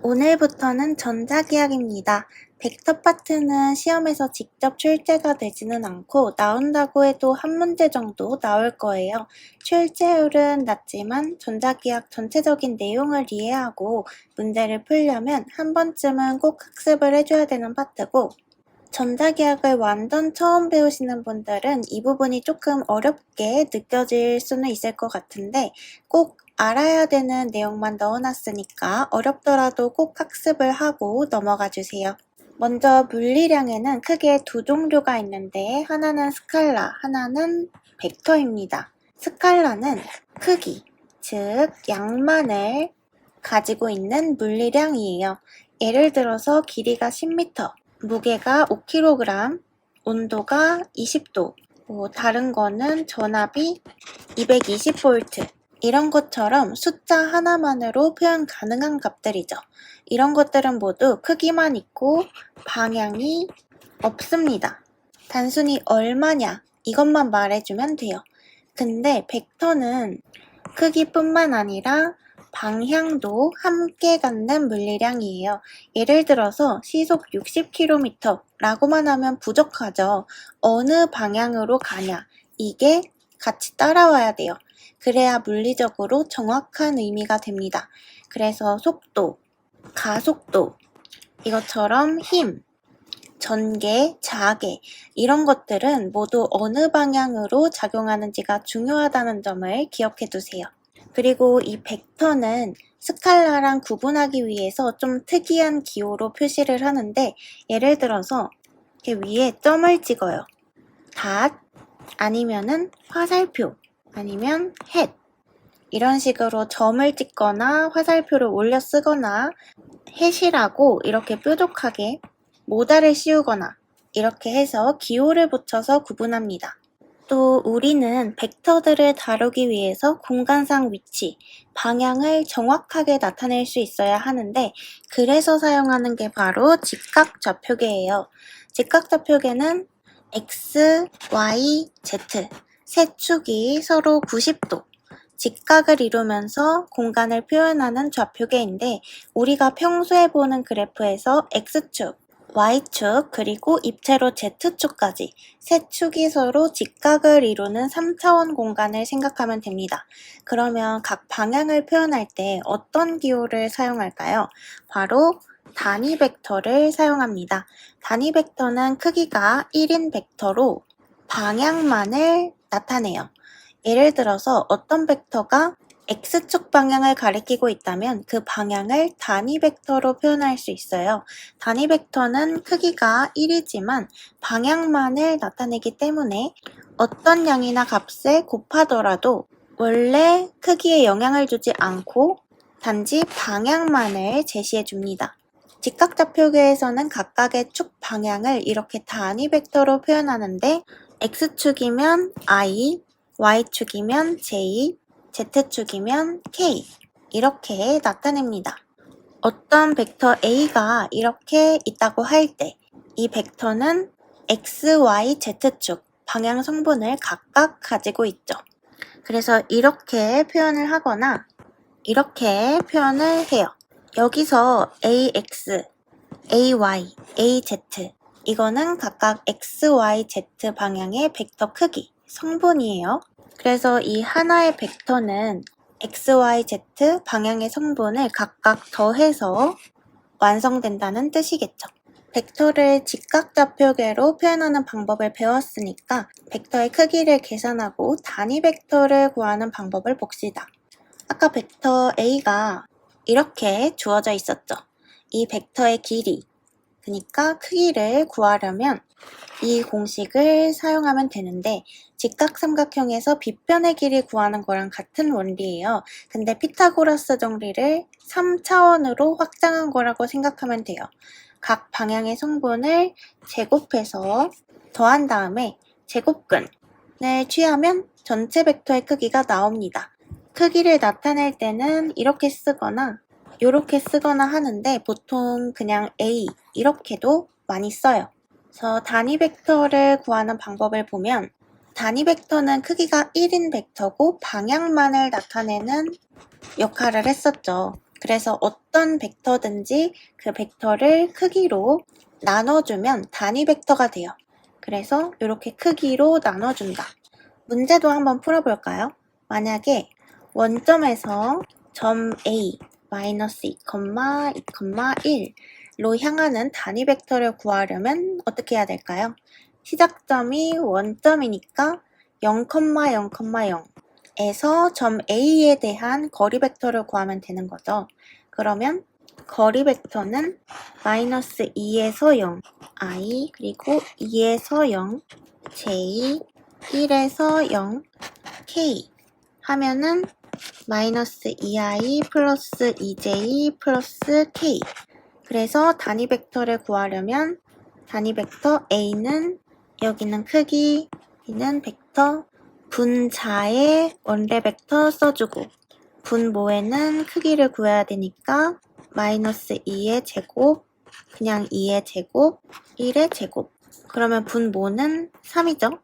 오늘부터는 전자기하입니다. 벡터 파트는 시험에서 직접 출제가 되지는 않고 나온다고 해도 한 문제 정도 나올 거예요. 출제율은 낮지만 전자기학 전체적인 내용을 이해하고 문제를 풀려면 한 번쯤은 꼭 학습을 해줘야 되는 파트고, 전자기학을 완전 처음 배우시는 분들은 이 부분이 조금 어렵게 느껴질 수는 있을 것 같은데, 꼭 알아야 되는 내용만 넣어놨으니까 어렵더라도 꼭 학습을 하고 넘어가 주세요. 먼저 물리량에는 크게 두 종류가 있는데, 하나는 스칼라, 하나는 벡터입니다. 스칼라는 크기, 즉 양만을 가지고 있는 물리량이에요. 예를 들어서 길이가 10m, 무게가 5kg, 온도가 20도, 다른 거는 전압이 220V, 이런 것처럼 숫자 하나만으로 표현 가능한 값들이죠. 이런 것들은 모두 크기만 있고 방향이 없습니다. 단순히 얼마냐 이것만 말해주면 돼요. 근데 벡터는 크기뿐만 아니라 방향도 함께 갖는 물리량이에요. 예를 들어서 시속 60km 라고만 하면 부족하죠. 어느 방향으로 가냐, 이게 같이 따라와야 돼요. 그래야 물리적으로 정확한 의미가 됩니다. 그래서 속도, 가속도, 이것처럼 힘, 전개, 자개, 이런 것들은 모두 어느 방향으로 작용하는지가 중요하다는 점을 기억해 두세요. 그리고 이 벡터는 스칼라랑 구분하기 위해서 좀 특이한 기호로 표시를 하는데, 예를 들어서 이렇게 위에 점을 찍어요. 닷, 아니면은 화살표, 아니면 햇, 이런 식으로 점을 찍거나 화살표를 올려 쓰거나 햇이라고 이렇게 뾰족하게 모다를 씌우거나 이렇게 해서 기호를 붙여서 구분합니다. 또 우리는 벡터들을 다루기 위해서 공간상 위치, 방향을 정확하게 나타낼 수 있어야 하는데, 그래서 사용하는 게 바로 직각좌표계예요. 직각좌표계는 X, Y, Z 세 축이 서로 90도 직각을 이루면서 공간을 표현하는 좌표계인데, 우리가 평소에 보는 그래프에서 X축, Y축, 그리고 입체로 Z축까지 세 축이 서로 직각을 이루는 3차원 공간을 생각하면 됩니다. 그러면 각 방향을 표현할 때 어떤 기호를 사용할까요? 바로 단위 벡터를 사용합니다. 단위 벡터는 크기가 1인 벡터로 방향만을 나타내요. 예를 들어서 어떤 벡터가 X축 방향을 가리키고 있다면 그 방향을 단위 벡터로 표현할 수 있어요. 단위 벡터는 크기가 1이지만 방향만을 나타내기 때문에 어떤 양이나 값에 곱하더라도 원래 크기에 영향을 주지 않고 단지 방향만을 제시해 줍니다. 직각좌표계에서는 각각의 축 방향을 이렇게 단위 벡터로 표현하는데, X축이면 I, Y축이면 J, Z축이면 K, 이렇게 나타냅니다. 어떤 벡터 A가 이렇게 있다고 할 때 이 벡터는 X, Y, Z축 방향 성분을 각각 가지고 있죠. 그래서 이렇게 표현을 하거나 이렇게 표현을 해요. 여기서 AX, AY, AZ, 이거는 각각 X, Y, Z 방향의 벡터 크기, 성분이에요. 그래서 이 하나의 벡터는 X, Y, Z 방향의 성분을 각각 더해서 완성된다는 뜻이겠죠. 벡터를 직각좌표계로 표현하는 방법을 배웠으니까 벡터의 크기를 계산하고 단위 벡터를 구하는 방법을 봅시다. 아까 벡터 A가 이렇게 주어져 있었죠. 이 벡터의 길이, 그러니까 크기를 구하려면 이 공식을 사용하면 되는데, 직각삼각형에서 빗변의 길이 구하는 거랑 같은 원리예요. 근데 피타고라스 정리를 3차원으로 확장한 거라고 생각하면 돼요. 각 방향의 성분을 제곱해서 더한 다음에 제곱근을 취하면 전체 벡터의 크기가 나옵니다. 크기를 나타낼 때는 이렇게 쓰거나 이렇게 쓰거나 하는데, 보통 그냥 A 이렇게도 많이 써요. 그래서 단위 벡터를 구하는 방법을 보면, 단위 벡터는 크기가 1인 벡터고 방향만을 나타내는 역할을 했었죠. 그래서 어떤 벡터든지 그 벡터를 크기로 나눠주면 단위 벡터가 돼요. 그래서 이렇게 크기로 나눠준다. 문제도 한번 풀어볼까요? 만약에 원점에서 점 A 마이너스 2, 2,1로 향하는 단위 벡터를 구하려면 어떻게 해야 될까요? 시작점이 원점이니까 0,0,0에서 점 A에 대한 거리 벡터를 구하면 되는 거죠. 그러면 거리 벡터는 마이너스 2에서 0, I, 그리고 2에서 0, J, 1에서 0, K 하면은 마이너스 2i 플러스 2j 플러스 k. 그래서 단위 벡터를 구하려면 단위 벡터 a는 여기는 크기, b는 벡터, 분자의 원래 벡터 써주고 분모에는 크기를 구해야 되니까 마이너스 2의 제곱, 그냥 2의 제곱, 1의 제곱. 그러면 분모는 3이죠.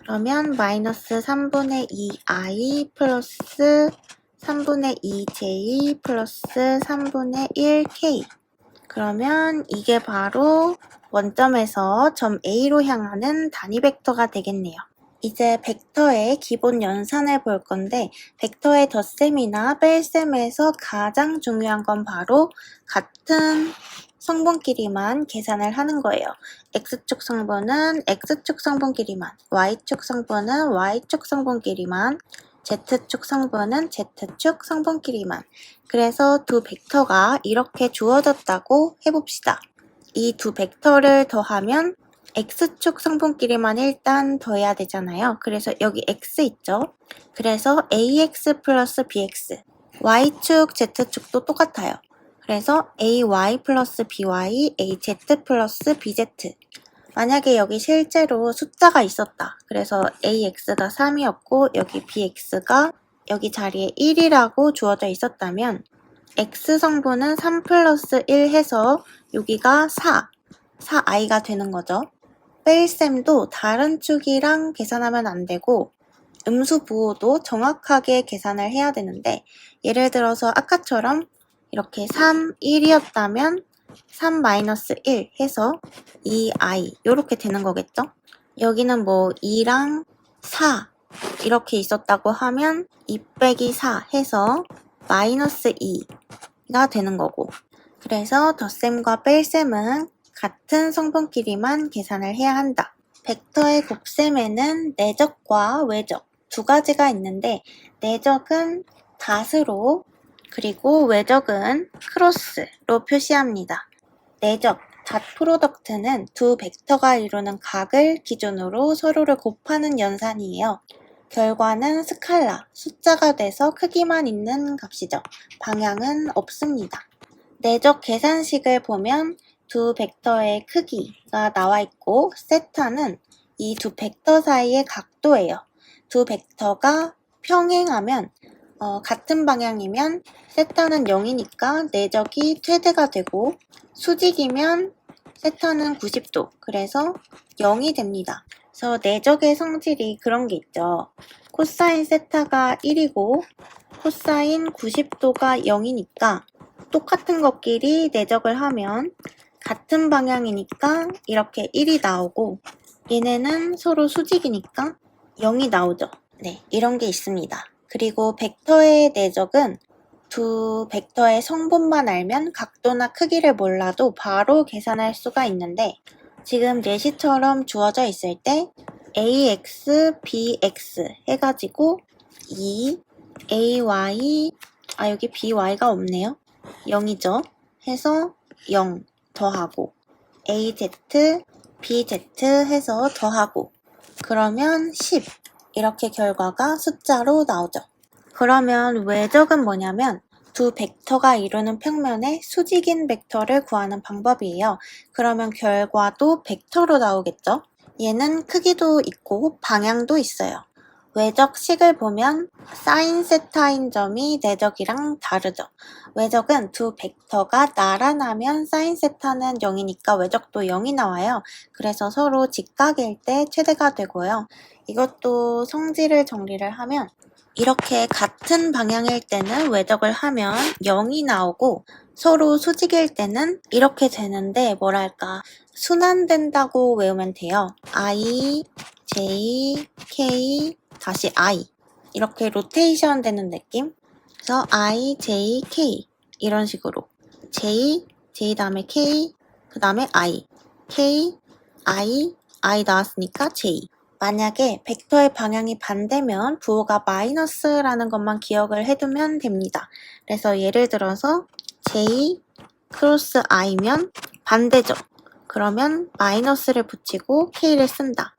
그러면 마이너스 3분의 2i 플러스 3분의 2j 플러스 3분의 1k. 그러면 이게 바로 원점에서 점 A로 향하는 단위 벡터가 되겠네요. 이제 벡터의 기본 연산을 볼 건데 벡터의 덧셈이나 뺄셈에서 가장 중요한 건 바로 같은 성분끼리만 계산을 하는 거예요. X축 성분은 X축 성분끼리만, Y축 성분은 Y축 성분끼리만, Z축 성분은 Z축 성분끼리만. 그래서 두 벡터가 이렇게 주어졌다고 해봅시다. 이 두 벡터를 더하면 X축 성분끼리만 일단 더해야 되잖아요. 그래서 여기 X 있죠? 그래서 AX 플러스 BX, Y축, Z축도 똑같아요. 그래서 AY 플러스 BY, AZ 플러스 BZ. 만약에 여기 실제로 숫자가 있었다. 그래서 AX가 3이었고 여기 BX가 여기 자리에 1이라고 주어져 있었다면 X 성분은 3 플러스 1 해서 여기가 4i가 되는 거죠. 뺄셈도 다른 축이랑 계산하면 안 되고 음수 부호도 정확하게 계산을 해야 되는데 예를 들어서 아까처럼 이렇게 3, 1이었다면 3 마이너스 1 해서 2i 이렇게 되는 거겠죠? 여기는 뭐 2랑 4 이렇게 있었다고 하면 2 빼기 4 해서 마이너스 2가 되는 거고 그래서 덧셈과 뺄셈은 같은 성분끼리만 계산을 해야 한다. 벡터의 곱셈에는 내적과 외적 두 가지가 있는데 내적은 닷으로 그리고 외적은 크로스로 표시합니다. 내적, 닷 프로덕트는 두 벡터가 이루는 각을 기준으로 서로를 곱하는 연산이에요. 결과는 스칼라, 숫자가 돼서 크기만 있는 값이죠. 방향은 없습니다. 내적 계산식을 보면 두 벡터의 크기가 나와 있고 세타는 이 두 벡터 사이의 각도예요. 두 벡터가 평행하면 같은 방향이면 세타는 0이니까 내적이 최대가 되고 수직이면 세타는 90도 그래서 0이 됩니다. 그래서 내적의 성질이 그런 게 있죠. 코사인 세타가 1이고 코사인 90도가 0이니까 똑같은 것끼리 내적을 하면 같은 방향이니까 이렇게 1이 나오고 얘네는 서로 수직이니까 0이 나오죠. 네, 이런 게 있습니다. 그리고 벡터의 내적은 두 벡터의 성분만 알면 각도나 크기를 몰라도 바로 계산할 수가 있는데 지금 예시처럼 주어져 있을 때 ax, bx 해가지고 2, ay, 여기 by가 없네요. 0이죠. 해서 0 더하고 az, bz 해서 더하고 그러면 10 이렇게 결과가 숫자로 나오죠. 그러면 외적은 뭐냐면 두 벡터가 이루는 평면의 수직인 벡터를 구하는 방법이에요. 그러면 결과도 벡터로 나오겠죠? 얘는 크기도 있고 방향도 있어요. 외적식을 보면 사인 세타인 점이 내적이랑 다르죠. 외적은 두 벡터가 나란하면 사인 세타는 0이니까 외적도 0이 나와요. 그래서 서로 직각일 때 최대가 되고요. 이것도 성질을 정리를 하면 이렇게 같은 방향일 때는 외적을 하면 0이 나오고 서로 수직일 때는 이렇게 되는데 뭐랄까 순환된다고 외우면 돼요. I, J, K, 다시 I 이렇게 로테이션 되는 느낌? 그래서 I, J, K 이런 식으로 J 다음에 K, 그 다음에 I, K, I 나왔으니까 J. 만약에 벡터의 방향이 반대면 부호가 마이너스라는 것만 기억을 해두면 됩니다. 그래서 예를 들어서 J 크로스 I면 반대죠. 그러면 마이너스를 붙이고 K를 쓴다.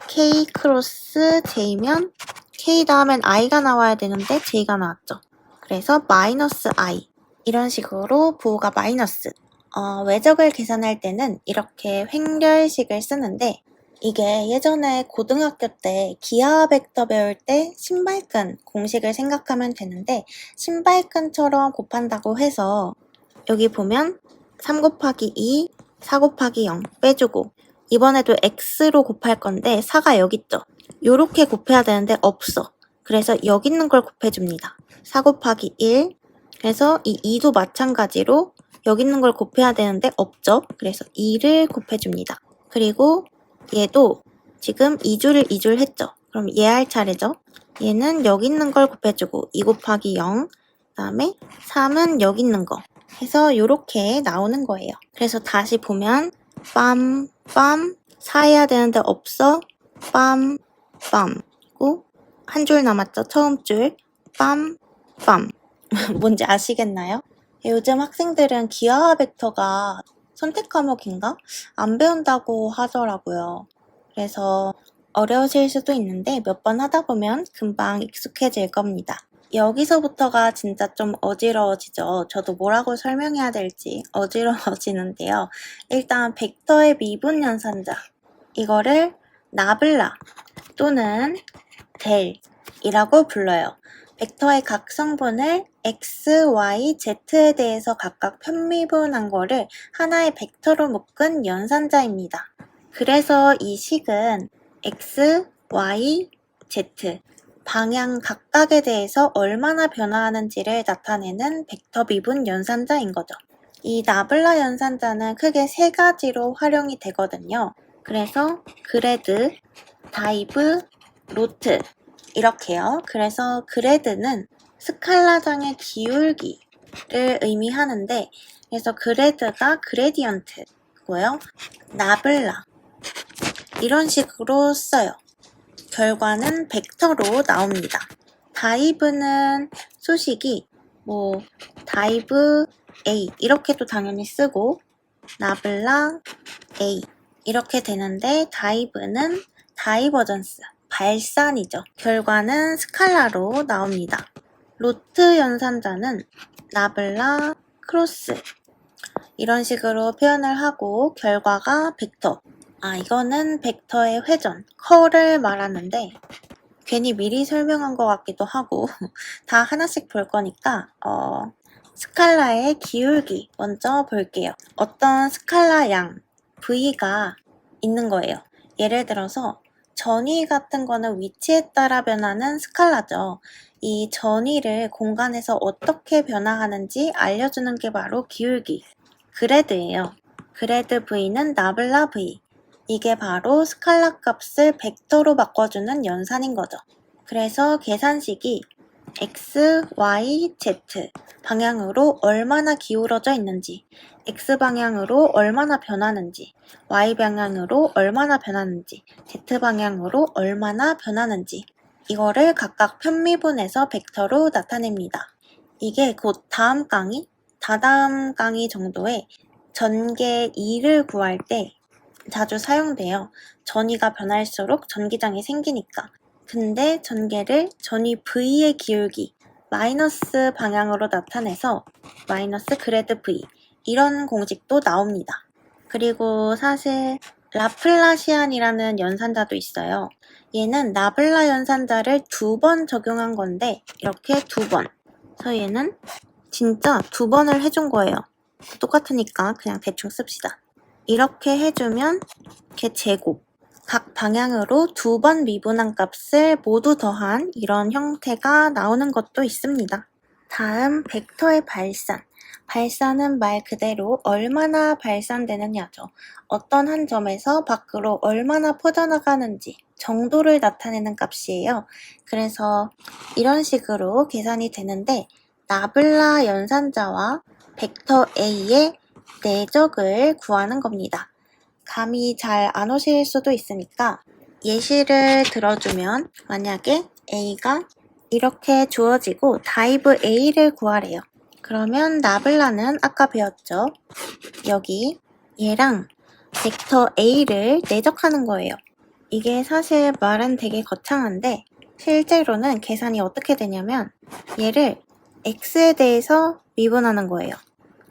K 크로스 J면 K 다음엔 I가 나와야 되는데 J가 나왔죠. 그래서 마이너스 I 이런 식으로 부호가 마이너스. 외적을 계산할 때는 이렇게 횡렬식을 쓰는데 이게 예전에 고등학교 때 기하 벡터 배울 때 신발끈 공식을 생각하면 되는데 신발끈처럼 곱한다고 해서 여기 보면 3 곱하기 2, 4 곱하기 0 빼주고 이번에도 x로 곱할 건데 4가 여기 있죠. 요렇게 곱해야 되는데 없어. 그래서 여기 있는 걸 곱해줍니다. 4 곱하기 1 그래서 이 2도 마찬가지로 여기 있는 걸 곱해야 되는데 없죠. 그래서 2를 곱해줍니다. 그리고 얘도 지금 2줄 했죠. 그럼 얘 할 차례죠. 얘는 여기 있는 걸 곱해주고 2 곱하기 0 그다음에 3은 여기 있는 거 해서 요렇게 나오는 거예요. 그래서 다시 보면 빰, 빰, 4 해야 되는데 없어. 빰, 빰. 그리고 한 줄 남았죠. 처음 줄. 빰, 빰. 뭔지 아시겠나요? 요즘 학생들은 기하학 벡터가 선택 과목인가? 안 배운다고 하더라고요. 그래서 어려우실 수도 있는데 몇 번 하다 보면 금방 익숙해질 겁니다. 여기서부터가 진짜 좀 어지러워지죠. 저도 뭐라고 설명해야 될지 어지러워지는데요. 일단 벡터의 미분 연산자 이거를 나블라 또는 델이라고 불러요. 벡터의 각 성분을 x, y, z에 대해서 각각 편미분한 거를 하나의 벡터로 묶은 연산자입니다. 그래서 이 식은 x, y, z 방향 각각에 대해서 얼마나 변화하는지를 나타내는 벡터 미분 연산자인 거죠. 이 나블라 연산자는 크게 세 가지로 활용이 되거든요. 그래서 그레드, 다이브, 로트 이렇게요. 그래서 그레드는 스칼라장의 기울기를 의미하는데 그래서 그레드가 그레디언트고요. 나블라 이런 식으로 써요. 결과는 벡터로 나옵니다. 다이브는 수식이 다이브 A 이렇게도 당연히 쓰고 나블라 A 이렇게 되는데 다이브는 다이버전스 발산이죠. 결과는 스칼라로 나옵니다. 로트 연산자는 나블라 크로스 이런 식으로 표현을 하고 결과가 벡터. 이거는 벡터의 회전, 커를 말하는데 괜히 미리 설명한 것 같기도 하고 다 하나씩 볼 거니까 스칼라의 기울기 먼저 볼게요. 어떤 스칼라 양 V가 있는 거예요. 예를 들어서 전위 같은 거는 위치에 따라 변하는 스칼라죠. 이 전위를 공간에서 어떻게 변화하는지 알려주는 게 바로 기울기, 그레드예요. 그레드 V는 나블라 V. 이게 바로 스칼라 값을 벡터로 바꿔주는 연산인 거죠. 그래서 계산식이 x, y, z 방향으로 얼마나 기울어져 있는지, x 방향으로 얼마나 변하는지, y 방향으로 얼마나 변하는지, z 방향으로 얼마나 변하는지 이거를 각각 편미분해서 벡터로 나타냅니다. 이게 곧 다음 강의, 다다음 강의 정도에 전개 2를 구할 때 자주 사용돼요. 전위가 변할수록 전기장이 생기니까. 근데 전개를 전위 V의 기울기 마이너스 방향으로 나타내서 마이너스 그레드 V 이런 공식도 나옵니다. 그리고 사실 라플라시안이라는 연산자도 있어요. 얘는 나블라 연산자를 2번 적용한 건데 이렇게 2번. 그래서 얘는 진짜 2번을 해준 거예요. 똑같으니까 그냥 대충 씁시다. 이렇게 해주면 걔 제곱 각 방향으로 2번 미분한 값을 모두 더한 이런 형태가 나오는 것도 있습니다. 다음 벡터의 발산. 발산은 말 그대로 얼마나 발산되느냐죠. 어떤 한 점에서 밖으로 얼마나 퍼져나가는지 정도를 나타내는 값이에요. 그래서 이런 식으로 계산이 되는데 나블라 연산자와 벡터 A의 내적을 구하는 겁니다. 감이 잘 안 오실 수도 있으니까 예시를 들어주면 만약에 A가 이렇게 주어지고 다이브 A를 구하래요. 그러면 나블라는 아까 배웠죠? 여기 얘랑 벡터 A를 내적하는 거예요. 이게 사실 말은 되게 거창한데 실제로는 계산이 어떻게 되냐면 얘를 X에 대해서 미분하는 거예요.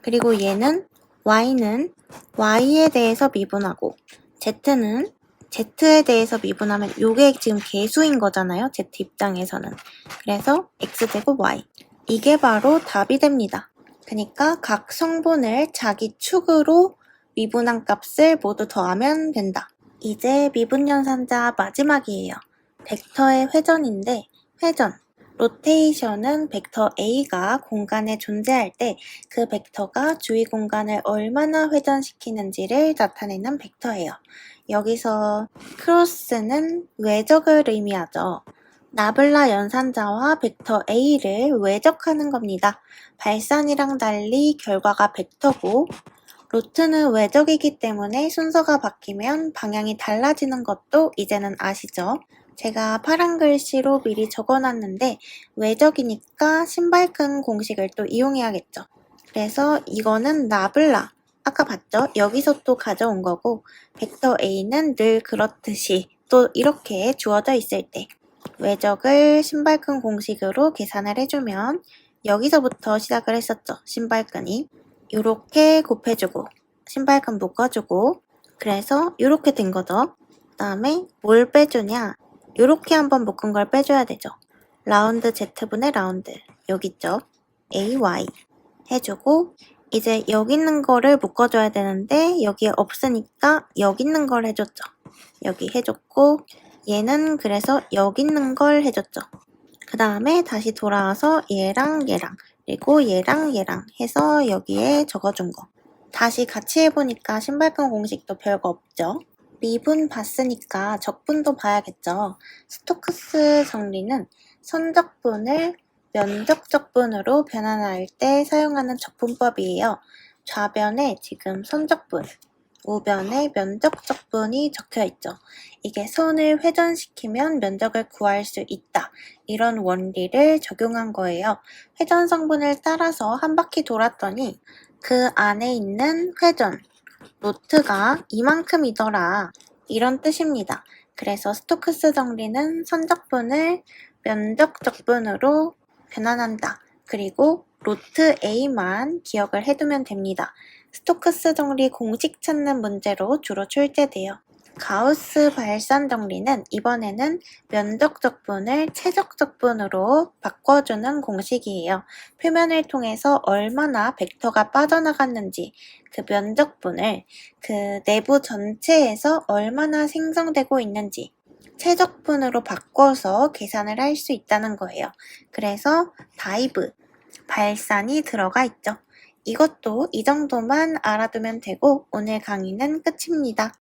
그리고 얘는 Y는 Y에 대해서 미분하고 Z는 Z에 대해서 미분하면 이게 지금 개수인 거잖아요. Z 입장에서는. 그래서 X제곱 Y. 이게 바로 답이 됩니다. 그러니까 각 성분을 자기 축으로 미분한 값을 모두 더하면 된다. 이제 미분연산자 마지막이에요. 벡터의 회전인데 회전, 로테이션은 벡터 A가 공간에 존재할 때 그 벡터가 주위 공간을 얼마나 회전시키는지를 나타내는 벡터예요. 여기서 크로스는 외적을 의미하죠. 나블라 연산자와 벡터 A를 외적하는 겁니다. 발산이랑 달리 결과가 벡터고 로트는 외적이기 때문에 순서가 바뀌면 방향이 달라지는 것도 이제는 아시죠? 제가 파란 글씨로 미리 적어놨는데 외적이니까 신발끈 공식을 또 이용해야겠죠. 그래서 이거는 나블라. 아까 봤죠? 여기서 또 가져온 거고 벡터 A는 늘 그렇듯이 또 이렇게 주어져 있을 때 외적을 신발끈 공식으로 계산을 해주면 여기서부터 시작을 했었죠. 신발끈이. 요렇게 곱해주고 신발끈 묶어주고 그래서 요렇게 된 거죠. 그 다음에 뭘 빼주냐? 요렇게 한번 묶은 걸 빼줘야 되죠. 라운드 Z분의 라운드 여기 있죠. AY 해주고 이제 여기 있는 거를 묶어줘야 되는데 여기에 없으니까 여기 있는 걸 해줬죠. 여기 해줬고 얘는 그래서 여기 있는 걸 해줬죠. 그 다음에 다시 돌아와서 얘랑 얘랑 그리고 얘랑 얘랑 해서 여기에 적어준 거. 다시 같이 해보니까 신발끈 공식도 별거 없죠. 미분 봤으니까 적분도 봐야겠죠. 스토크스 정리는 선적분을 면적적분으로 변환할 때 사용하는 적분법이에요. 좌변에 지금 선적분, 우변에 면적적분이 적혀있죠. 이게 선을 회전시키면 면적을 구할 수 있다. 이런 원리를 적용한 거예요. 회전 성분을 따라서 한 바퀴 돌았더니 그 안에 있는 회전, 노트가 이만큼이더라. 이런 뜻입니다. 그래서 스토크스 정리는 선적분을 면적적분으로 변환한다. 그리고 로트 A만 기억을 해두면 됩니다. 스토크스 정리 공식 찾는 문제로 주로 출제돼요. 가우스 발산 정리는 이번에는 면적적분을 최적적분으로 바꿔주는 공식이에요. 표면을 통해서 얼마나 벡터가 빠져나갔는지 그 면적분을 그 내부 전체에서 얼마나 생성되고 있는지 최적분으로 바꿔서 계산을 할 수 있다는 거예요. 그래서 다이브, 발산이 들어가 있죠. 이것도 이 정도만 알아두면 되고 오늘 강의는 끝입니다.